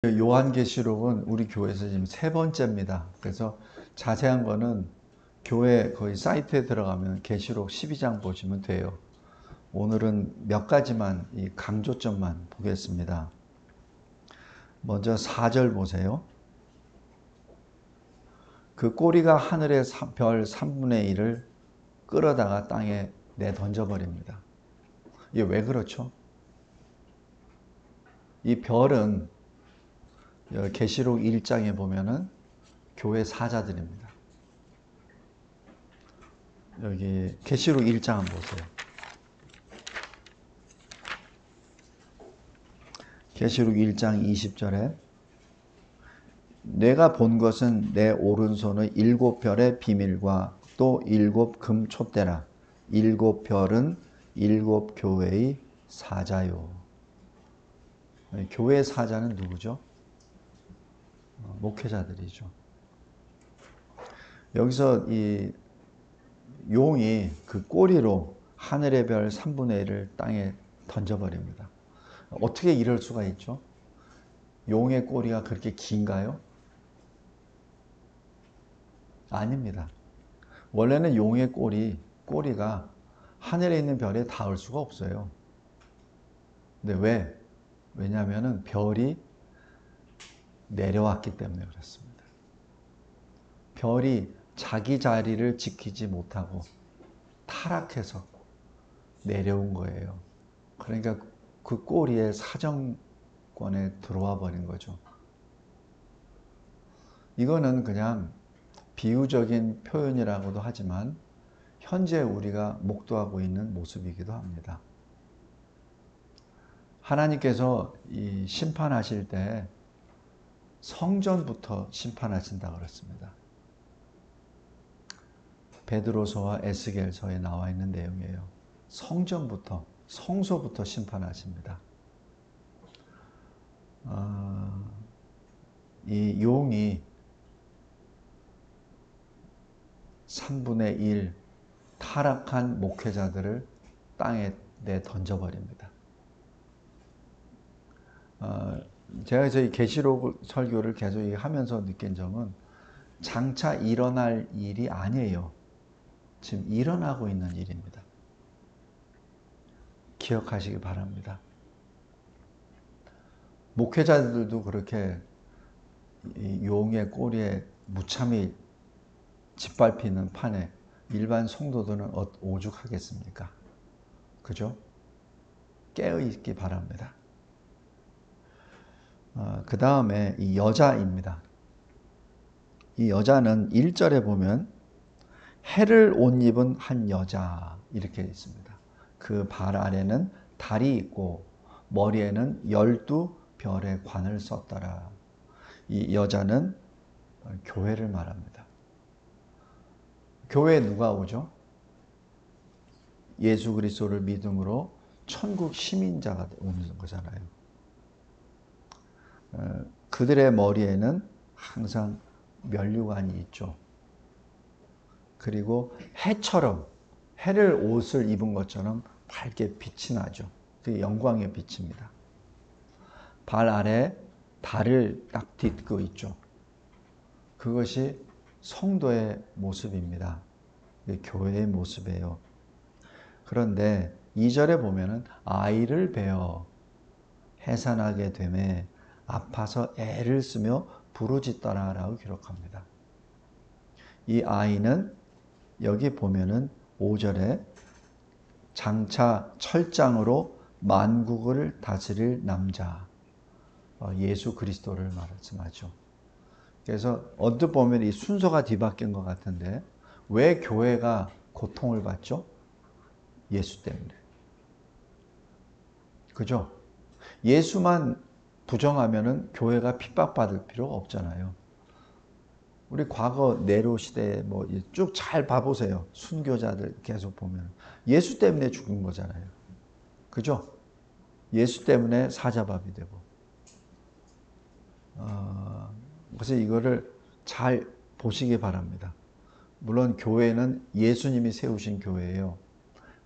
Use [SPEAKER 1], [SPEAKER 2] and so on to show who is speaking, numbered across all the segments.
[SPEAKER 1] 요한계시록은 우리 교회에서 지금 세 번째입니다. 그래서 자세한 거는 교회 거의 사이트에 들어가면 계시록 12장 보시면 돼요. 오늘은 몇 가지만 이 강조점만 보겠습니다. 먼저 4절 보세요. 그 꼬리가 하늘의 별 3분의 1을 끌어다가 땅에 내던져버립니다. 이게 왜 그렇죠? 이 별은 계시록 1장에 보면은 교회 사자들입니다. 여기 계시록 1장 한번 보세요. 계시록 1장 20절에 내가 본 것은 내 오른손의 7별의 비밀과 또 7 금촛대라. 7 별은 7 교회의 사자요. 교회 사자는 누구죠? 목회자들이죠. 여기서 이 용이 그 꼬리로 하늘의 별 3분의 1을 땅에 던져버립니다. 어떻게 이럴 수가 있죠? 용의 꼬리가 그렇게 긴가요? 아닙니다. 원래는 용의 꼬리가 하늘에 있는 별에 닿을 수가 없어요. 근데 왜? 왜냐하면 별이 내려왔기 때문에 그렇습니다. 별이 자기 자리를 지키지 못하고 타락해서 내려온 거예요. 그러니까 그 꼬리에 사정권에 들어와 버린 거죠. 이거는 그냥 비유적인 표현이라고도 하지만 현재 우리가 목도하고 있는 모습이기도 합니다. 하나님께서 이 심판하실 때 성전부터 심판하신다 그랬습니다. 베드로서와 에스겔서에 나와 있는 내용이에요. 성전부터, 성소부터 심판하십니다. 이 용이 3분의 1 타락한 목회자들을 땅에 내 던져버립니다. 제가 저희 계시록 설교를 계속 하면서 느낀 점은 장차 일어날 일이 아니에요. 지금 일어나고 있는 일입니다. 기억하시기 바랍니다. 목회자들도 그렇게 용의 꼬리에 무참히 짓밟히는 판에 일반 성도들은 오죽하겠습니까? 그죠? 깨어있기 바랍니다. 그 다음에 이 여자입니다. 이 여자는 1절에 보면 해를 옷 입은 한 여자 이렇게 있습니다. 그 발 아래는 달이 있고 머리에는 12별의 관을 썼더라. 이 여자는 교회를 말합니다. 교회에 누가 오죠? 예수 그리스도를 믿음으로 천국 시민자가 오는 거잖아요. 그들의 머리에는 항상 면류관이 있죠. 그리고 해처럼 해를 옷을 입은 것처럼 밝게 빛이 나죠. 그 영광의 빛입니다. 발 아래 달을 딱 딛고 있죠. 그것이 성도의 모습입니다. 교회의 모습이에요. 그런데 2절에 보면은 아이를 베어 해산하게 되매 아파서 애를 쓰며 부르짖더라 라고 기록합니다. 이 아이는 여기 보면은 5절에 장차 철장으로 만국을 다스릴 남자 예수 그리스도를 말씀하죠. 그래서 언뜻 보면 이 순서가 뒤바뀐 것 같은데 왜 교회가 고통을 받죠? 예수 때문에. 그죠? 예수만 부정하면은 교회가 핍박받을 필요가 없잖아요. 우리 과거 네로 시대에 뭐 쭉 잘 봐보세요. 순교자들 계속 보면 예수 때문에 죽은 거잖아요. 그죠? 예수 때문에 사자밥이 되고. 그래서 이거를 잘 보시기 바랍니다. 물론 교회는 예수님이 세우신 교회예요.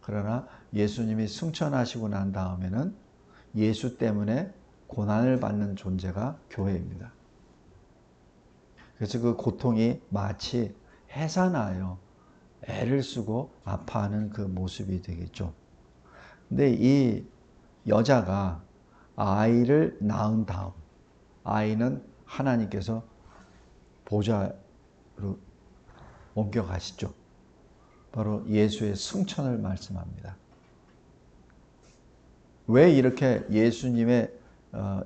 [SPEAKER 1] 그러나 예수님이 승천하시고 난 다음에는 예수 때문에 고난을 받는 존재가 교회입니다. 그래서 그 고통이 마치 해가 나요. 애를 쓰고 아파하는 그 모습이 되겠죠. 근데 이 여자가 아이를 낳은 다음, 아이는 하나님께서 보좌로 옮겨가시죠. 바로 예수의 승천을 말씀합니다. 왜 이렇게 예수님의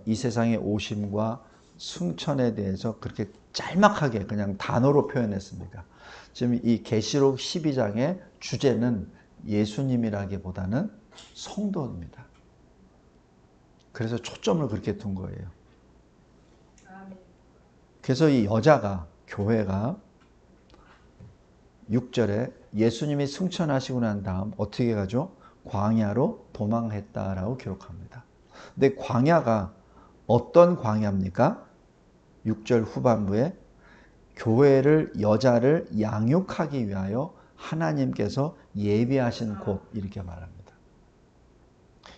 [SPEAKER 1] 이 세상에 오심과 승천에 대해서 그렇게 짤막하게 그냥 단어로 표현했습니까? 지금 이 계시록 12장의 주제는 예수님이라기보다는 성도입니다. 그래서 초점을 그렇게 둔 거예요. 그래서 이 여자가, 교회가 6절에 예수님이 승천하시고 난 다음 어떻게 가죠? 광야로 도망했다라고 기록합니다. 근데 광야가 어떤 광야입니까? 6절 후반부에 교회를, 여자를 양육하기 위하여 하나님께서 예비하신 곳, 이렇게 말합니다.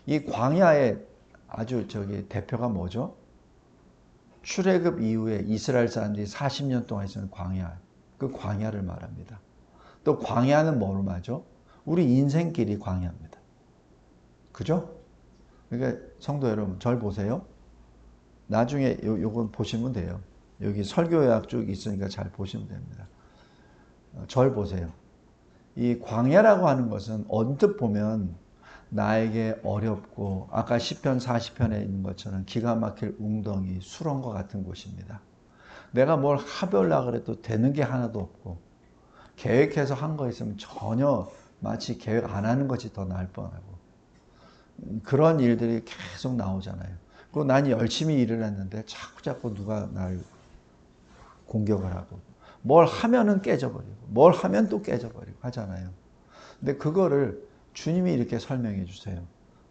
[SPEAKER 1] 이 광야의 아주 대표가 뭐죠? 출애굽 이후에 이스라엘 사람들이 40년 동안 있었는 광야, 그 광야를 말합니다. 또 광야는 뭐로 말하죠? 우리 인생길이 광야입니다. 그죠? 그러니까 성도 여러분, 절 보세요. 나중에 요건 보시면 돼요. 여기 설교 요약 쭉 있으니까 잘 보시면 됩니다. 절 보세요. 이 광야라고 하는 것은 언뜻 보면 나에게 어렵고 아까 시편 40편에 있는 것처럼 기가 막힐 웅덩이, 수렁과 같은 곳입니다. 내가 뭘 하려고 그래도 되는 게 하나도 없고 계획해서 한 거 있으면 전혀 마치 계획 안 하는 것이 더 나을 뻔하고 그런 일들이 계속 나오잖아요. 그리고 난 열심히 일을 했는데 자꾸 누가 날 공격을 하고 뭘 하면은 깨져버리고 뭘 하면 또 깨져버리고 하잖아요. 근데 그거를 주님이 이렇게 설명해 주세요.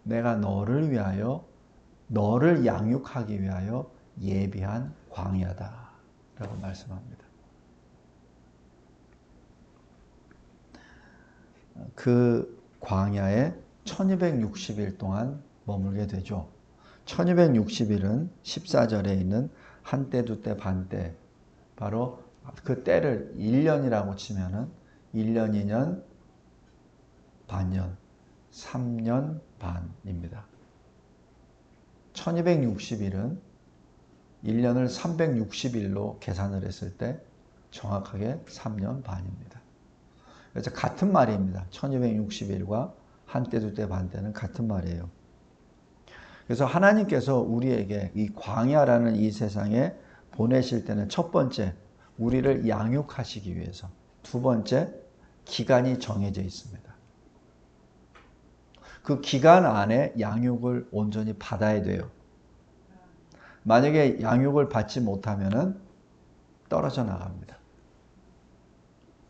[SPEAKER 1] 내가 너를 위하여, 너를 양육하기 위하여 예비한 광야다 라고 말씀합니다. 그 광야에 1260일 동안 머물게 되죠. 1260일은 14절에 있는 한때, 두때, 반때, 바로 그 때를 1년이라고 치면은 1년, 2년, 반년, 3년 반입니다. 1260일은 1년을 360일로 계산을 했을 때 정확하게 3년 반입니다. 그래서 같은 말입니다. 1260일과 한때, 두때, 반때는 같은 말이에요. 그래서 하나님께서 우리에게 이 광야라는 이 세상에 보내실 때는 첫 번째, 우리를 양육하시기 위해서. 두 번째, 기간이 정해져 있습니다. 그 기간 안에 양육을 온전히 받아야 돼요. 만약에 양육을 받지 못하면 떨어져 나갑니다.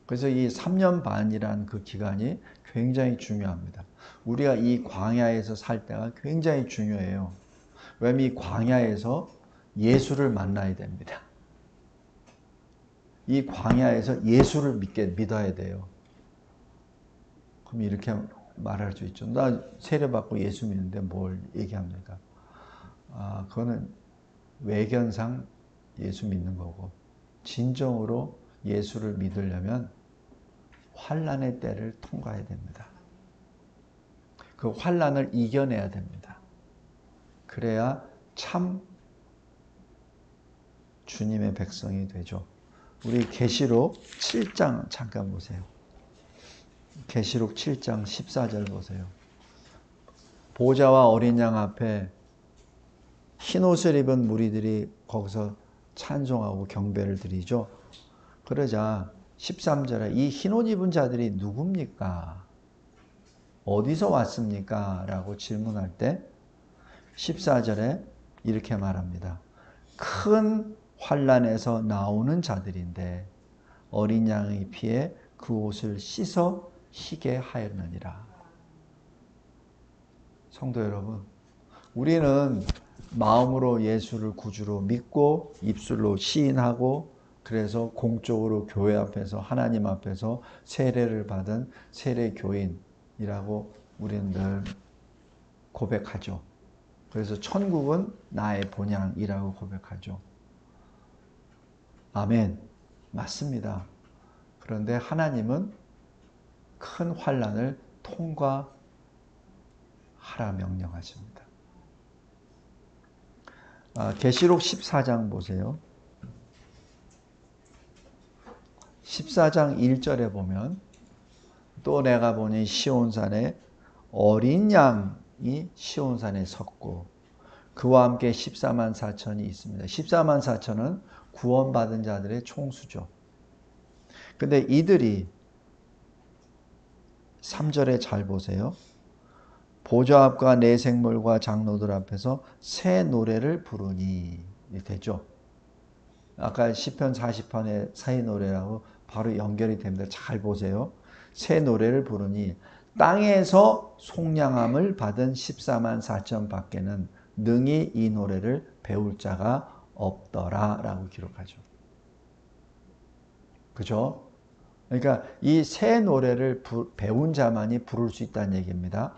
[SPEAKER 1] 그래서 이 3년 반이라는 그 기간이 굉장히 중요합니다. 우리가 이 광야에서 살 때가 굉장히 중요해요. 왜냐하면 이 광야에서 예수를 만나야 됩니다. 이 광야에서 예수를 믿어야 돼요. 그럼 이렇게 말할 수 있죠. 나 세례받고 예수 믿는데 뭘 얘기합니까? 그거는 외견상 예수 믿는 거고 진정으로 예수를 믿으려면 환난의 때를 통과해야 됩니다. 그 환난을 이겨내야 됩니다. 그래야 참 주님의 백성이 되죠. 우리 계시록 7장 잠깐 보세요. 계시록 7장 14절 보세요. 보좌와 어린 양 앞에 흰옷을 입은 무리들이 거기서 찬송하고 경배를 드리죠. 그러자 13절에 이 흰옷 입은 자들이 누굽니까? 어디서 왔습니까? 라고 질문할 때 14절에 이렇게 말합니다. 큰 환난에서 나오는 자들인데 어린 양의 피에 그 옷을 씻어 희게 하였느니라. 성도 여러분, 우리는 마음으로 예수를 구주로 믿고 입술로 시인하고 그래서 공적으로 교회 앞에서 하나님 앞에서 세례를 받은 세례교인이라고 우리는 늘 고백하죠. 그래서 천국은 나의 본향이라고 고백하죠. 아멘. 맞습니다. 그런데 하나님은 큰 환난을 통과하라 명령하십니다. 계시록 14장 보세요. 14장 1절에 보면 또 내가 보니 시온산에 어린 양이 시온산에 섰고 그와 함께 14만 4천이 있습니다. 14만 4천은 구원받은 자들의 총수죠. 근데 이들이 3절에 잘 보세요. 보좌 앞과 내 생물과 장로들 앞에서 새 노래를 부르니 되죠. 아까 시편 40편의 새 노래라고 바로 연결이 됩니다. 잘 보세요. 새 노래를 부르니 땅에서 속량함을 받은 14만 4천 밖에는 능히 이 노래를 배울 자가 없더라 라고 기록하죠. 그죠? 그러니까 이 새 노래를 배운 자만이 부를 수 있다는 얘기입니다.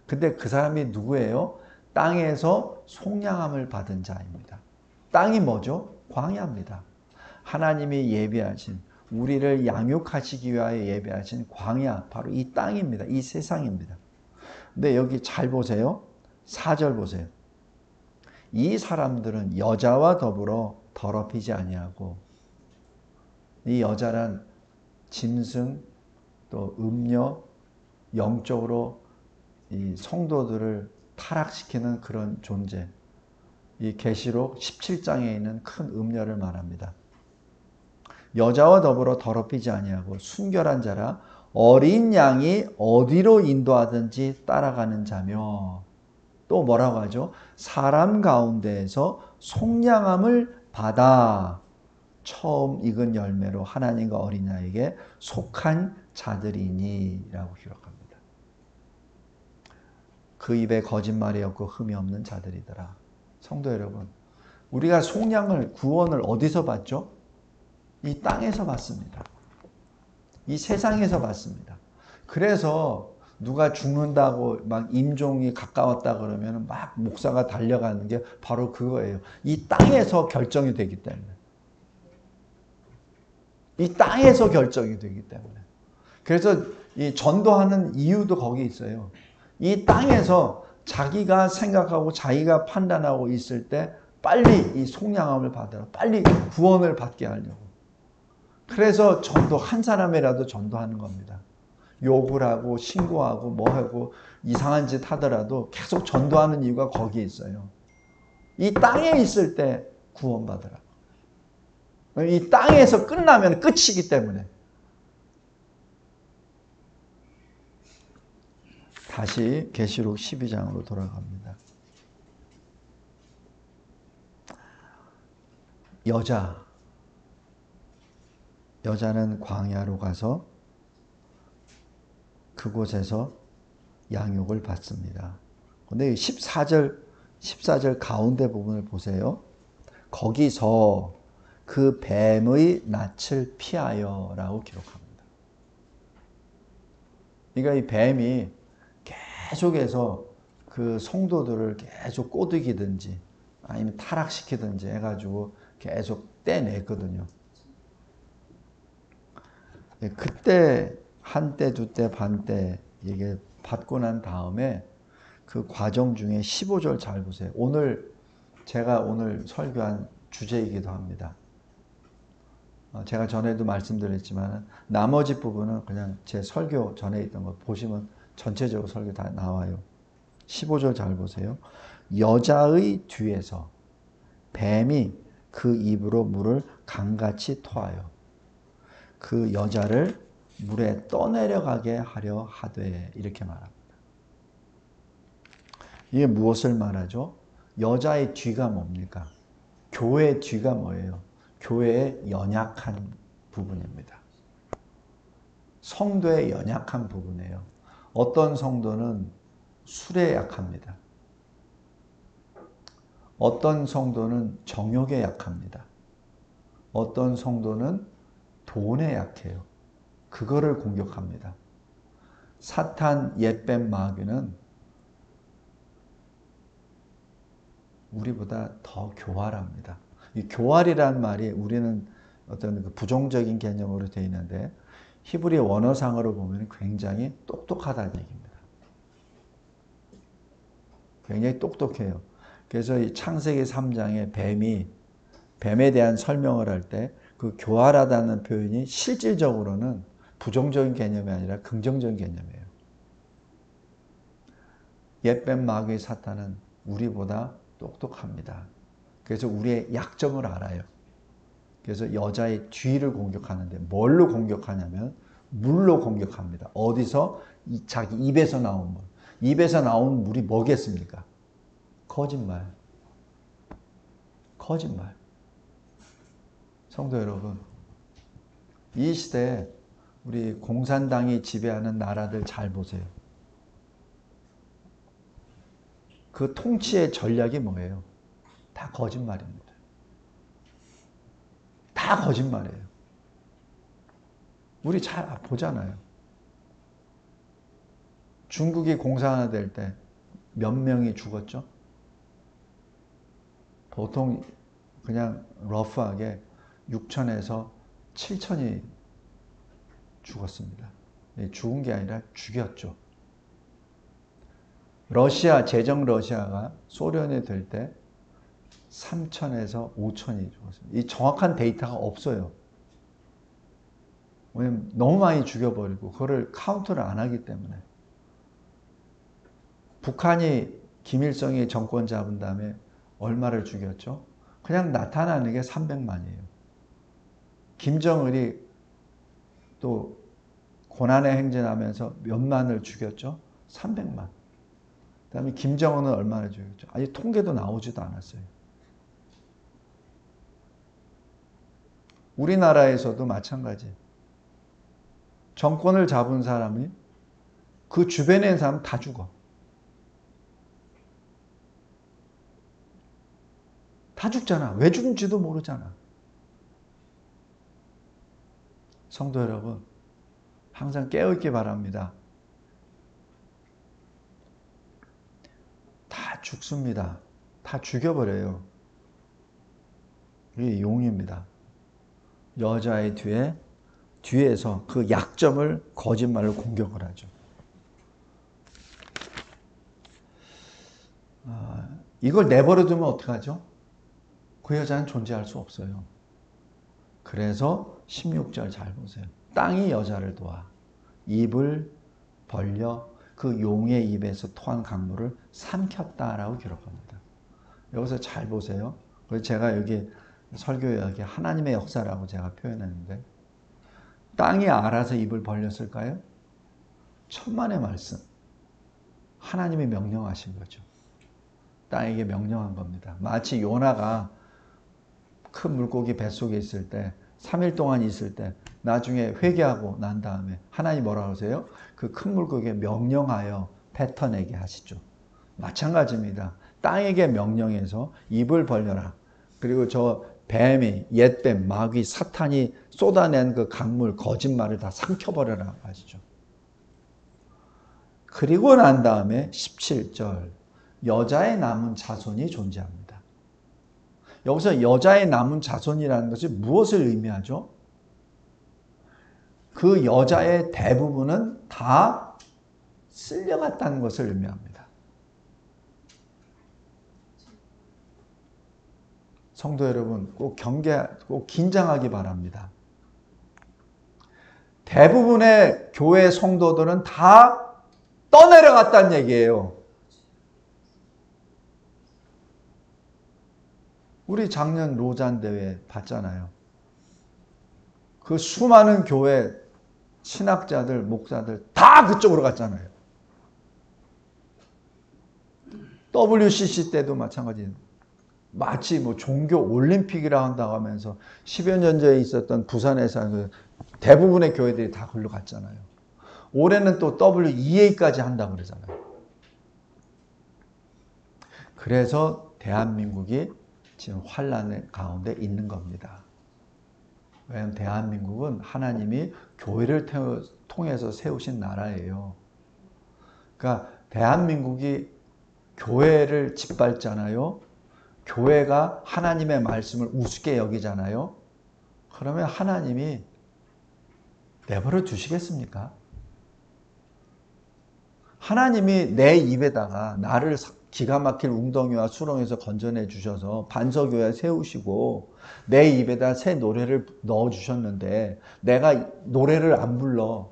[SPEAKER 1] 근데 그 사람이 누구예요? 땅에서 속량함을 받은 자입니다. 땅이 뭐죠? 광야입니다. 하나님이 예비하신, 우리를 양육하시기 위하여 예비하신 광야, 바로 이 땅입니다. 이 세상입니다. 근데 여기 잘 보세요. 4절 보세요. 이 사람들은 여자와 더불어 더럽히지 아니하고, 이 여자란 짐승, 또 음녀, 영적으로 이 성도들을 타락시키는 그런 존재. 이 계시록 17장에 있는 큰 음녀를 말합니다. 여자와 더불어 더럽히지 아니하고 순결한 자라 어린 양이 어디로 인도하든지 따라가는 자며, 또 뭐라고 하죠? 사람 가운데에서 속량함을 받아 처음 익은 열매로 하나님과 어린 양에게 속한 자들이니 라고 기록합니다. 그 입에 거짓말이 없고 흠이 없는 자들이더라. 성도 여러분, 우리가 속량을, 구원을 어디서 받죠? 이 땅에서 받습니다. 이 세상에서 받습니다. 그래서 누가 죽는다고 막 임종이 가까웠다 그러면 막 목사가 달려가는 게 바로 그거예요. 이 땅에서 결정이 되기 때문에. 이 땅에서 결정이 되기 때문에. 그래서 이 전도하는 이유도 거기 있어요. 이 땅에서 자기가 생각하고 자기가 판단하고 있을 때 빨리 이 속량함을 받으라. 빨리 구원을 받게 하려고. 그래서 전도, 한 사람이라도 전도하는 겁니다. 욕을 하고 신고하고 뭐 하고 이상한 짓 하더라도 계속 전도하는 이유가 거기에 있어요. 이 땅에 있을 때 구원받으라. 이 땅에서 끝나면 끝이기 때문에. 다시 계시록 12장으로 돌아갑니다. 여자는 광야로 가서 그곳에서 양육을 받습니다. 근데 14절 가운데 부분을 보세요. 거기서 그 뱀의 낯을 피하여 라고 기록합니다. 그러니까 이 뱀이 계속해서 그 성도들을 계속 꼬드기든지 아니면 타락시키든지 해가지고 계속 떼냈거든요. 그때 한때, 두때, 반때 이게 받고 난 다음에 그 과정 중에 15절 잘 보세요. 제가 오늘 설교한 주제이기도 합니다. 제가 전에도 말씀드렸지만 나머지 부분은 그냥 제 설교 전에 있던 거 보시면 전체적으로 설교 다 나와요. 15절 잘 보세요. 여자의 뒤에서 뱀이 그 입으로 물을 강같이 토하여 그 여자를 물에 떠내려가게 하려 하되 이렇게 말합니다. 이게 무엇을 말하죠? 여자의 뒤가 뭡니까? 교회의 뒤가 뭐예요? 교회의 연약한 부분입니다. 성도의 연약한 부분이에요. 어떤 성도는 술에 약합니다. 어떤 성도는 정욕에 약합니다. 어떤 성도는 돈에 약해요. 그거를 공격합니다. 사탄 옛뱀 마귀는 우리보다 더 교활합니다. 이 교활이라는 말이 우리는 어떤 그 부정적인 개념으로 되어 있는데 히브리 원어상으로 보면 굉장히 똑똑하다는 얘기입니다. 굉장히 똑똑해요. 그래서 이 창세기 3장에 뱀에 대한 설명을 할 때 그 교활하다는 표현이 실질적으로는 부정적인 개념이 아니라 긍정적인 개념이에요. 옛뱀 마귀 사탄은 우리보다 똑똑합니다. 그래서 우리의 약점을 알아요. 그래서 여자의 뒤를 공격하는데 뭘로 공격하냐면 물로 공격합니다. 어디서? 자기 입에서 나온 물. 입에서 나온 물이 뭐겠습니까? 거짓말. 거짓말. 성도 여러분, 이 시대에 우리 공산당이 지배하는 나라들 잘 보세요. 그 통치의 전략이 뭐예요? 다 거짓말입니다. 다 거짓말이에요. 우리 잘 보잖아요. 중국이 공산화될 때 몇 명이 죽었죠? 보통 그냥 러프하게 6천에서 7천이 죽었습니다. 죽은 게 아니라 죽였죠. 제정 러시아가 소련이 될 때 3천에서 5천이 죽었습니다. 이 정확한 데이터가 없어요. 왜냐면 너무 많이 죽여버리고 그거를 카운트를 안 하기 때문에. 북한이 김일성이 정권 잡은 다음에 얼마를 죽였죠? 그냥 나타나는 게 300만이에요. 김정은이 또 고난에 행진하면서 몇만을 죽였죠? 300만. 그 다음에 김정은은 얼마나 죽였죠? 아직 통계도 나오지도 않았어요. 우리나라에서도 마찬가지. 정권을 잡은 사람이 그 주변에 있는 사람 다 죽어. 다 죽잖아. 왜 죽은지도 모르잖아. 성도 여러분, 항상 깨어있기 바랍니다. 다 죽습니다. 다 죽여버려요. 이게 용입니다. 여자의 뒤에서 그 약점을 거짓말로 공격을 하죠. 이걸 내버려 두면 어떡하죠? 그 여자는 존재할 수 없어요. 그래서 16절 잘 보세요. 땅이 여자를 도와 입을 벌려 그 용의 입에서 토한 강물을 삼켰다라고 기록합니다. 여기서 잘 보세요. 그래서 제가 여기 설교 요약에 하나님의 역사라고 제가 표현했는데 땅이 알아서 입을 벌렸을까요? 천만의 말씀. 하나님이 명령하신 거죠. 땅에게 명령한 겁니다. 마치 요나가 큰 물고기 뱃속에 있을 때 3일 동안 있을 때 나중에 회개하고 난 다음에 하나님 뭐라고 하세요? 그 큰 물고기에 명령하여 뱉어내게 하시죠. 마찬가지입니다. 땅에게 명령해서 입을 벌려라. 그리고 저 뱀이 옛뱀 마귀 사탄이 쏟아낸 그 강물 거짓말을 다 삼켜버려라 하시죠. 그리고 난 다음에 17절 여자의 남은 자손이 존재합니다. 여기서 여자의 남은 자손이라는 것이 무엇을 의미하죠? 그 여자의 대부분은 다 쓸려갔다는 것을 의미합니다. 성도 여러분, 꼭 긴장하기 바랍니다. 대부분의 교회 성도들은 다 떠내려갔다는 얘기예요. 우리 작년 로잔 대회 봤잖아요. 그 수많은 교회 신학자들, 목사들 다 그쪽으로 갔잖아요. WCC 때도 마찬가지예요. 마치 뭐 종교 올림픽이라 한다고 하면서 10여 년 전에 있었던 부산에서 대부분의 교회들이 다 글로 갔잖아요. 올해는 또 WEA까지 한다고 그러잖아요. 그래서 대한민국이 지금 환란 가운데 있는 겁니다. 왜냐하면 대한민국은 하나님이 교회를 통해서 세우신 나라예요. 그러니까 대한민국이 교회를 짓밟잖아요. 교회가 하나님의 말씀을 우습게 여기잖아요. 그러면 하나님이 내버려 두시겠습니까? 하나님이 내 입에다가 나를 기가 막힐 웅덩이와 수렁에서 건져내 주셔서 반석교회 세우시고 내 입에다 새 노래를 넣어 주셨는데 내가 노래를 안 불러.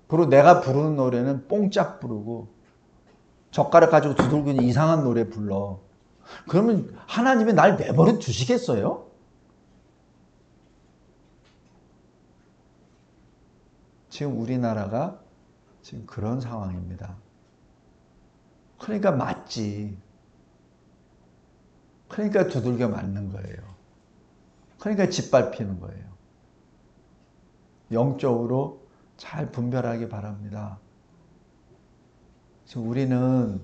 [SPEAKER 1] 그리고 내가 부르는 노래는 뽕짝 부르고 젓가락 가지고 두들기는 이상한 노래 불러. 그러면 하나님이 날 내버려 두시겠어요? 지금 우리나라가 지금 그런 상황입니다. 그러니까 맞지. 그러니까 두들겨 맞는 거예요. 그러니까 짓밟히는 거예요. 영적으로 잘 분별하기 바랍니다. 지금 우리는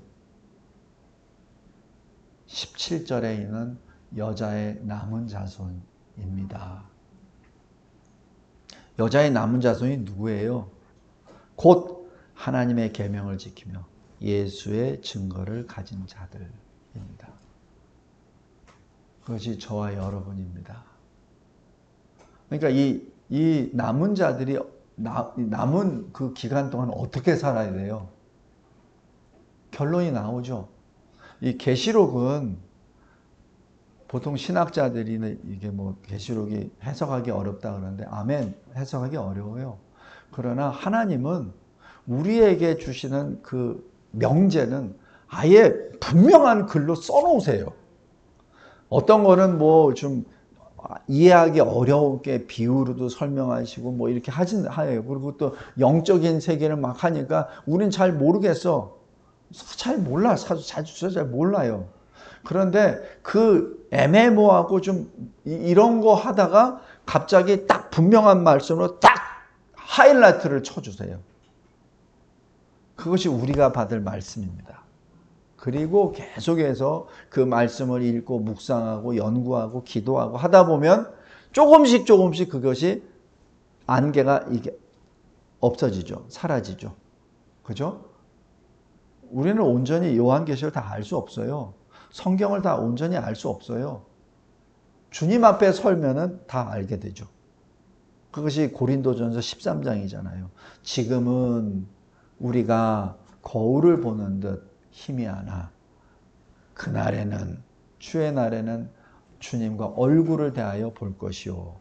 [SPEAKER 1] 17절에 있는 여자의 남은 자손입니다. 여자의 남은 자손이 누구예요? 곧 하나님의 계명을 지키며 예수의 증거를 가진 자들입니다. 그것이 저와 여러분입니다. 그러니까 이 남은 자들이 남은 그 기간 동안 어떻게 살아야 돼요? 결론이 나오죠. 이 계시록은 보통 신학자들이 이게 뭐 계시록이 해석하기 어렵다 그러는데 아멘, 해석하기 어려워요. 그러나 하나님은 우리에게 주시는 그 명제는 아예 분명한 글로 써놓으세요. 어떤 거는 뭐 좀 이해하기 어려우게 비유로도 설명하시고 뭐 이렇게 하진 하예요. 그리고 또 영적인 세계를 막 하니까 우린 잘 모르겠어. 잘 몰라. 자주 잘 몰라요. 그런데 그 애매모호하고 좀 이런 거 하다가 갑자기 딱 분명한 말씀으로 딱 하이라이트를 쳐주세요. 그것이 우리가 받을 말씀입니다. 그리고 계속해서 그 말씀을 읽고 묵상하고 연구하고 기도하고 하다 보면 조금씩 그것이 안개가 이게 없어지죠. 사라지죠. 그죠? 우리는 온전히 요한계시를 다 알 수 없어요. 성경을 다 온전히 알 수 없어요. 주님 앞에 설면은 다 알게 되죠. 그것이 고린도전서 13장이잖아요. 지금은 우리가 거울을 보는 듯 희미하나 그날에는 주의 날에는 주님과 얼굴을 대하여 볼 것이요.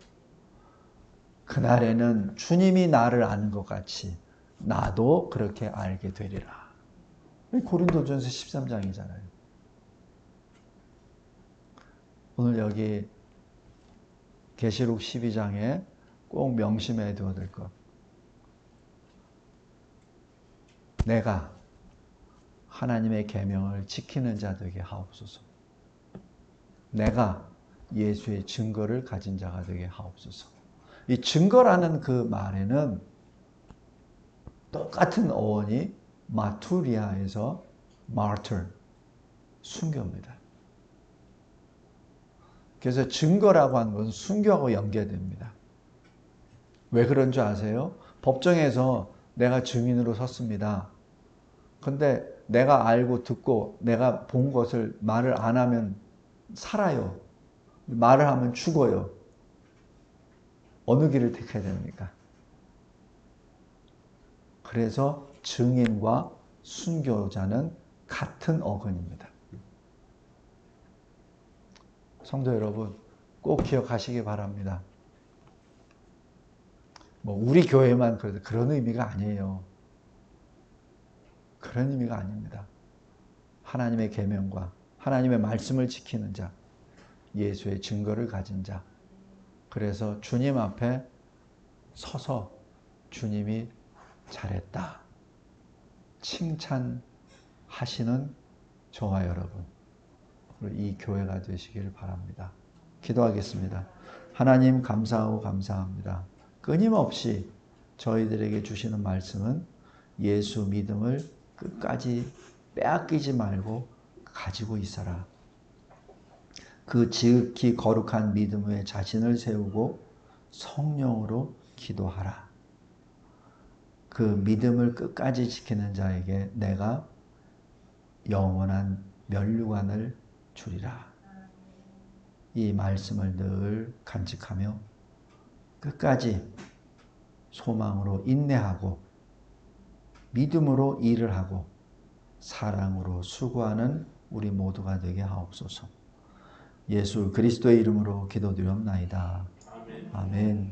[SPEAKER 1] 그날에는 주님이 나를 아는 것 같이 나도 그렇게 알게 되리라. 고린도전서 13장이잖아요. 오늘 여기 계시록 12장에 꼭 명심해 두어야 될 것. 내가 하나님의 계명을 지키는 자 되게 하옵소서. 내가 예수의 증거를 가진 자가 되게 하옵소서. 이 증거라는 그 말에는 똑같은 어원이 마투리아에서 martyr, 순교입니다. 그래서 증거라고 하는 것은 순교하고 연계됩니다. 왜 그런 줄 아세요? 법정에서 내가 증인으로 섰습니다. 근데 내가 알고 듣고 내가 본 것을 말을 안 하면 살아요. 말을 하면 죽어요. 어느 길을 택해야 됩니까? 그래서 증인과 순교자는 같은 어근입니다. 성도 여러분, 꼭 기억하시기 바랍니다. 뭐 우리 교회만 그런 의미가 아니에요. 그런 의미가 아닙니다. 하나님의 계명과 하나님의 말씀을 지키는 자, 예수의 증거를 가진 자. 그래서 주님 앞에 서서 주님이 잘했다 칭찬하시는 저와 여러분, 이 교회가 되시길 바랍니다. 기도하겠습니다. 하나님 감사하고 감사합니다. 끊임없이 저희들에게 주시는 말씀은 예수 믿음을 끝까지 빼앗기지 말고 가지고 있어라. 그 지극히 거룩한 믿음 위에 자신을 세우고 성령으로 기도하라. 그 믿음을 끝까지 지키는 자에게 내가 영원한 면류관을 주리라. 이 말씀을 늘 간직하며 끝까지 소망으로 인내하고 믿음으로 일을 하고 사랑으로 수고하는 우리 모두가 되게 하옵소서. 예수 그리스도의 이름으로 기도드렸나이다. 아멘.